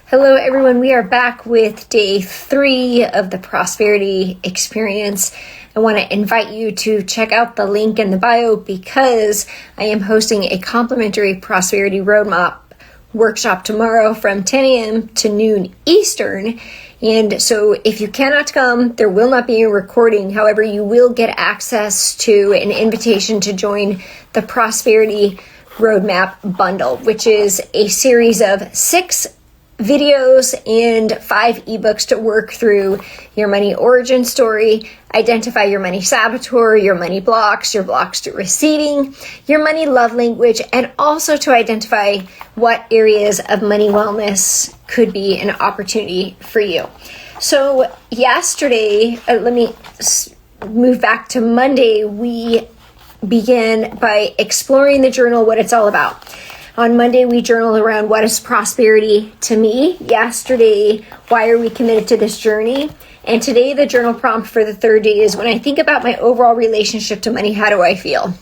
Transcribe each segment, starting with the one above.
Hello everyone, we are back with day 3 of the Prosperity Experience. I want to invite you to check out the link in the bio because I am hosting a complimentary Prosperity Roadmap workshop tomorrow from 10 a.m. to noon Eastern. And so if you cannot come, there will not be a recording. However, you will get access to an invitation to join the Prosperity Roadmap Bundle, which is a series of 6 videos and 5 ebooks to work through your money origin story, identify your money saboteur, your money blocks, your blocks to receiving, your money love language, and also to identify what areas of money wellness could be an opportunity for you. So yesterday, let me move back to Monday, we began by exploring the journal, what it's all about. On Monday, we journaled around what is prosperity to me. Yesterday, why are we committed to this journey? And today, the journal prompt for the 3rd day is when I think about my overall relationship to money, how do I feel?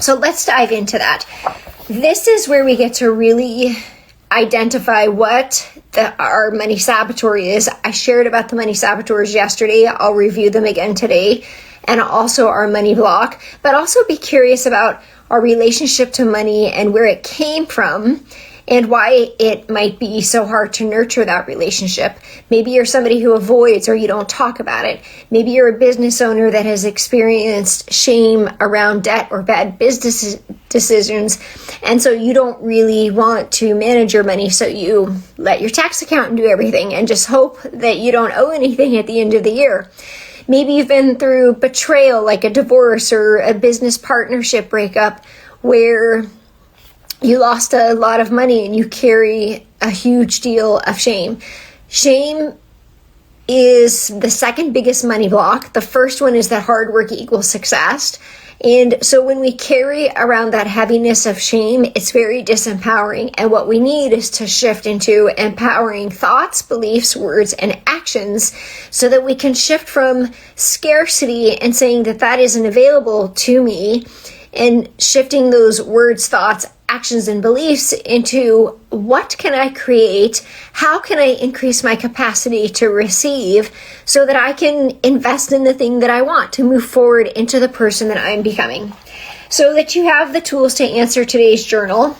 So let's dive into that. This is where we get to really identify what our money saboteur is. I shared about the money saboteurs yesterday. I'll review them again today. And also our money block, but also be curious about our relationship to money and where it came from and why it might be so hard to nurture that relationship. Maybe you're somebody who avoids or you don't talk about it. Maybe you're a business owner that has experienced shame around debt or bad business decisions. And so you don't really want to manage your money. So you let your tax accountant do everything and just hope that you don't owe anything at the end of the year. Maybe you've been through betrayal, like a divorce or a business partnership breakup, where you lost a lot of money and you carry a huge deal of shame. Shame is the second biggest money block. The first one is that hard work equals success. And so when we carry around that heaviness of shame, it's very disempowering. And what we need is to shift into empowering thoughts, beliefs, words, and actions so that we can shift from scarcity and saying that that isn't available to me and shifting those words, thoughts, actions, and beliefs into what can I create? How can I increase my capacity to receive so that I can invest in the thing that I want to move forward into the person that I'm becoming? So that you have the tools to answer today's journal.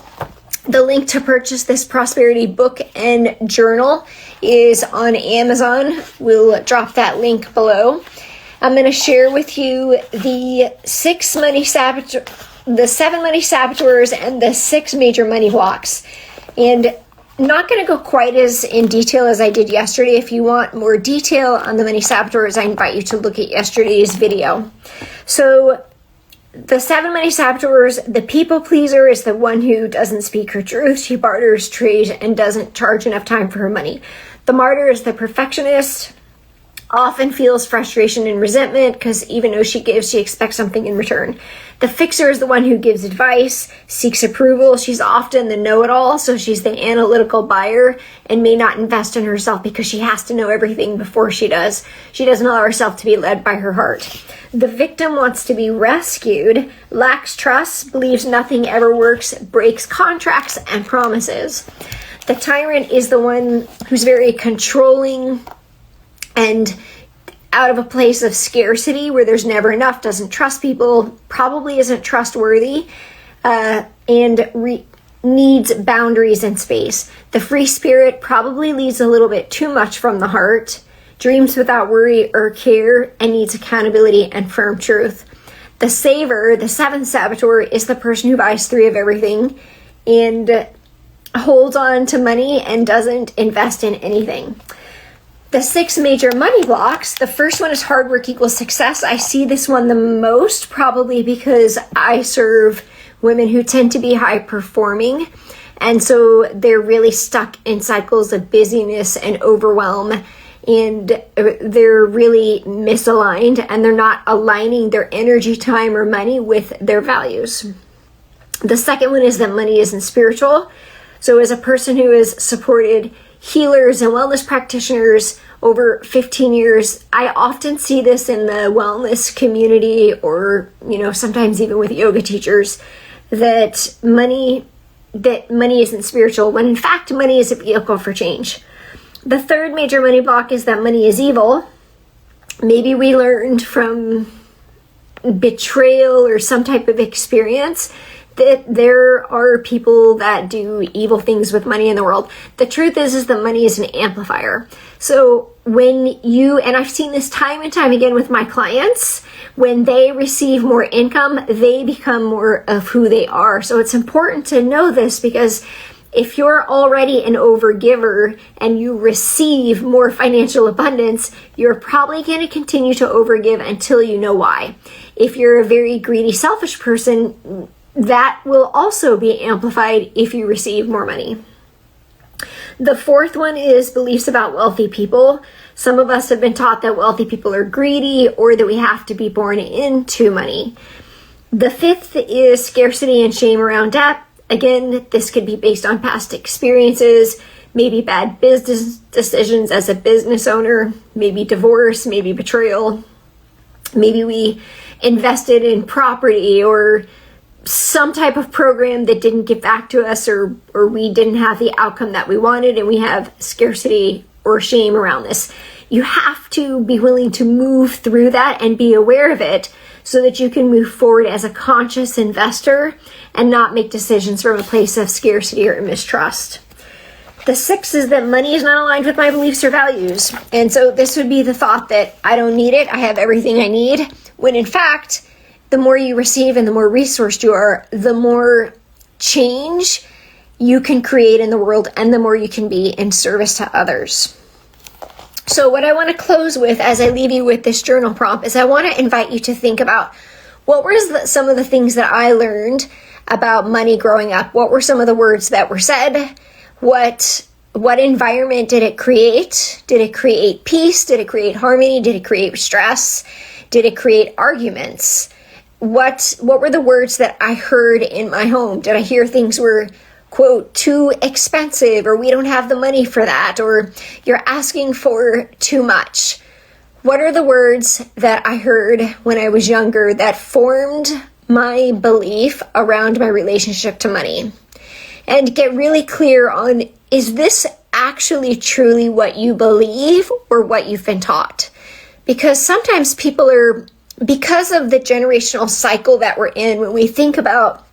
The link to purchase this prosperity book and journal is on Amazon. We'll drop that link below. I'm going to share with you the 7 money saboteurs and the 6 major money blocks. And not going to go quite as in detail as I did yesterday. If you want more detail on the money saboteurs, I invite you to look at yesterday's video. So the 7 money saboteurs, the people pleaser is the one who doesn't speak her truth. She barters, trades, and doesn't charge enough time for her money. The martyr is the perfectionist. Often feels frustration and resentment because even though she gives, she expects something in return. The fixer is the one who gives advice, seeks approval. She's often the know-it-all, so she's the analytical buyer and may not invest in herself because she has to know everything before she does. She doesn't allow herself to be led by her heart. The victim wants to be rescued, lacks trust, believes nothing ever works, breaks contracts and promises. The tyrant is the one who's very controlling and out of a place of scarcity where there's never enough, doesn't trust people, probably isn't trustworthy, and needs boundaries and space. The free spirit probably leads a little bit too much from the heart, dreams without worry or care, and needs accountability and firm truth. The saver, the 7th saboteur, is the person who buys 3 of everything and holds on to money and doesn't invest in anything. The 6 major money blocks, the first one is hard work equals success. I see this one the most probably because I serve women who tend to be high performing. And so they're really stuck in cycles of busyness and overwhelm. And they're really misaligned and they're not aligning their energy, time, or money with their values. The second one is that money isn't spiritual. So as a person who has supported healers and wellness practitioners over 15 years, I often see this in the wellness community or, sometimes even with yoga teachers, that money isn't spiritual, when in fact money is a vehicle for change. The third major money block is that money is evil. Maybe we learned from betrayal or some type of experience that there are people that do evil things with money in the world. The truth is that money is an amplifier. So when you, and I've seen this time and time again with my clients, when they receive more income, they become more of who they are. So it's important to know this, because if you're already an overgiver and you receive more financial abundance, you're probably going to continue to overgive until you know why. If you're a very greedy, selfish person, that will also be amplified if you receive more money. The fourth one is beliefs about wealthy people. Some of us have been taught that wealthy people are greedy or that we have to be born into money. The fifth is scarcity and shame around debt. Again, this could be based on past experiences, maybe bad business decisions as a business owner, maybe divorce, maybe betrayal. Maybe we invested in property or some type of program that didn't give back to us, or we didn't have the outcome that we wanted, and we have scarcity or shame around this. You have to be willing to move through that and be aware of it so that you can move forward as a conscious investor and not make decisions from a place of scarcity or mistrust. The sixth is that money is not aligned with my beliefs or values. And so this would be the thought that I don't need it, I have everything I need, when in fact, the more you receive and the more resourced you are, the more change you can create in the world and the more you can be in service to others. So what I want to close with as I leave you with this journal prompt is I want to invite you to think about what were some of the things that I learned about money growing up. What were some of the words that were said? What environment did it create? Did it create peace? Did it create harmony? Did it create stress? Did it create arguments? What were the words that I heard in my home? Did I hear things were, quote, too expensive, or we don't have the money for that, or you're asking for too much? What are the words that I heard when I was younger that formed my belief around my relationship to money? And get really clear on, is this actually truly what you believe or what you've been taught? Because sometimes people are, because of the generational cycle that we're in, when we think about,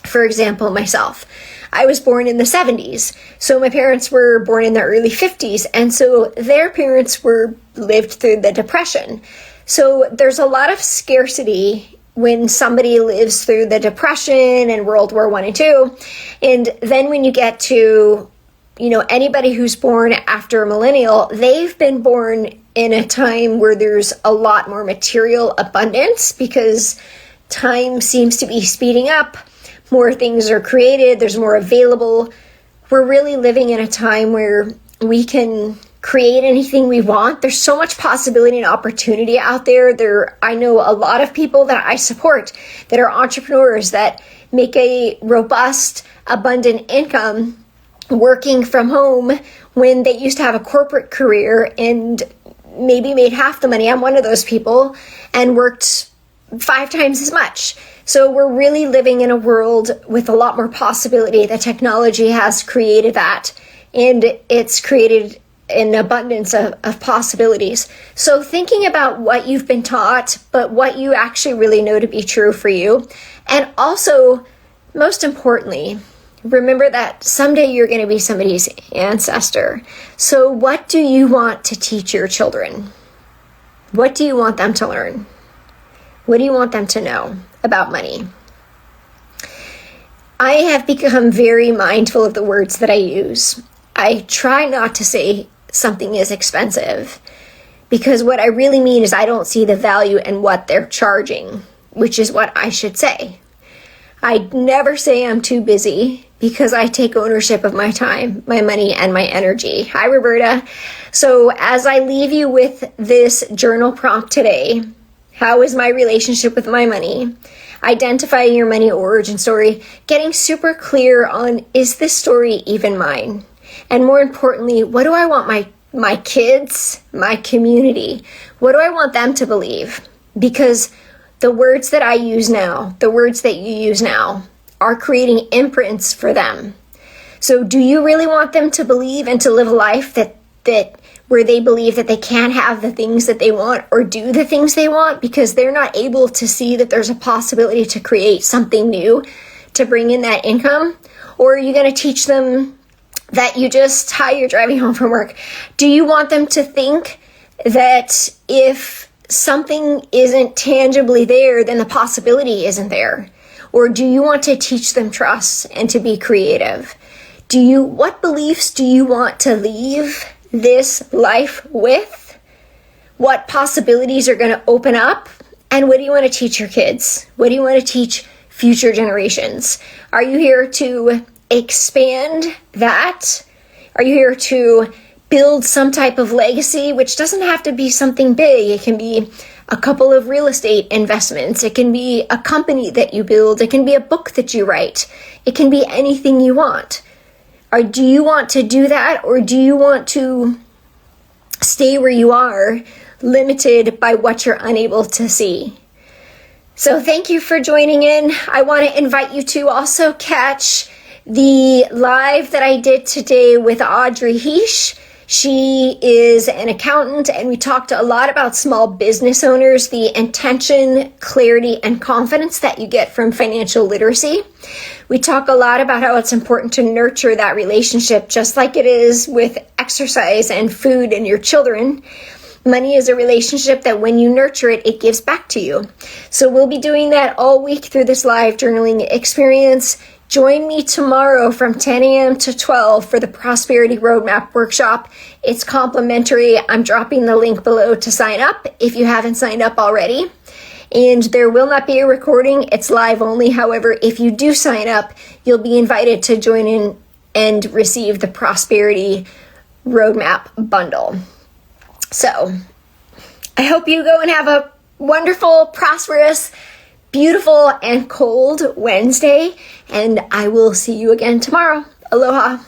for example, myself, I was born in the 70s. So my parents were born in the early 50s. And so their parents lived through the Depression. So there's a lot of scarcity when somebody lives through the Depression and World War I and II. And then when you get to, anybody who's born after a millennial, they've been born in a time where there's a lot more material abundance because time seems to be speeding up. More things are created. There's more available. We're really living in a time where we can create anything we want. There's so much possibility and opportunity out there. I know a lot of people that I support that are entrepreneurs that make a robust, abundant income working from home when they used to have a corporate career and maybe made half the money. I'm one of those people, and worked 5 times as much. So we're really living in a world with a lot more possibility. The technology has created that, and it's created an abundance of possibilities. So thinking about what you've been taught, but what you actually really know to be true for you. And also, most importantly, remember that someday you're going to be somebody's ancestor. So what do you want to teach your children? What do you want them to learn? What do you want them to know about money? I have become very mindful of the words that I use. I try not to say something is expensive, because what I really mean is I don't see the value in what they're charging, which is what I should say. I never say I'm too busy, because I take ownership of my time, my money, and my energy. Hi, Roberta. So as I leave you with this journal prompt today, how is my relationship with my money? Identifying your money origin story, getting super clear on, is this story even mine? And more importantly, what do I want my kids, my community, what do I want them to believe? Because the words that I use now, the words that you use now, are creating imprints for them. So do you really want them to believe and to live a life that that where they believe that they can't have the things that they want or do the things they want because they're not able to see that there's a possibility to create something new to bring in that income? Or are you going to teach them that how you're driving home from work? Do you want them to think that if something isn't tangibly there, then the possibility isn't there? Or do you want to teach them trust and to be creative? What beliefs do you want to leave this life with? What possibilities are going to open up? And what do you want to teach your kids? What do you want to teach future generations? Are you here to expand that? Are you here to build some type of legacy, which doesn't have to be something big? It can be a couple of real estate investments. It can be a company that you build. It can be a book that you write. It can be anything you want. Or do you want to do that, or do you want to stay where you are, limited by what you're unable to see? So thank you for joining in. I want to invite you to also catch the live that I did today with Audrey Heesh. She is an accountant, and we talked a lot about small business owners, the intention, clarity, and confidence that you get from financial literacy. We talk a lot about how it's important to nurture that relationship, just like it is with exercise and food and your children. Money is a relationship that when you nurture it, it gives back to you. So we'll be doing that all week through this live journaling experience. Join me tomorrow from 10 a.m. to 12 for the Prosperity Roadmap Workshop. It's complimentary. I'm dropping the link below to sign up if you haven't signed up already. And there will not be a recording. It's live only. However, if you do sign up, you'll be invited to join in and receive the Prosperity Roadmap bundle. So I hope you go and have a wonderful, prosperous, beautiful, and cold Wednesday, and I will see you again tomorrow. Aloha.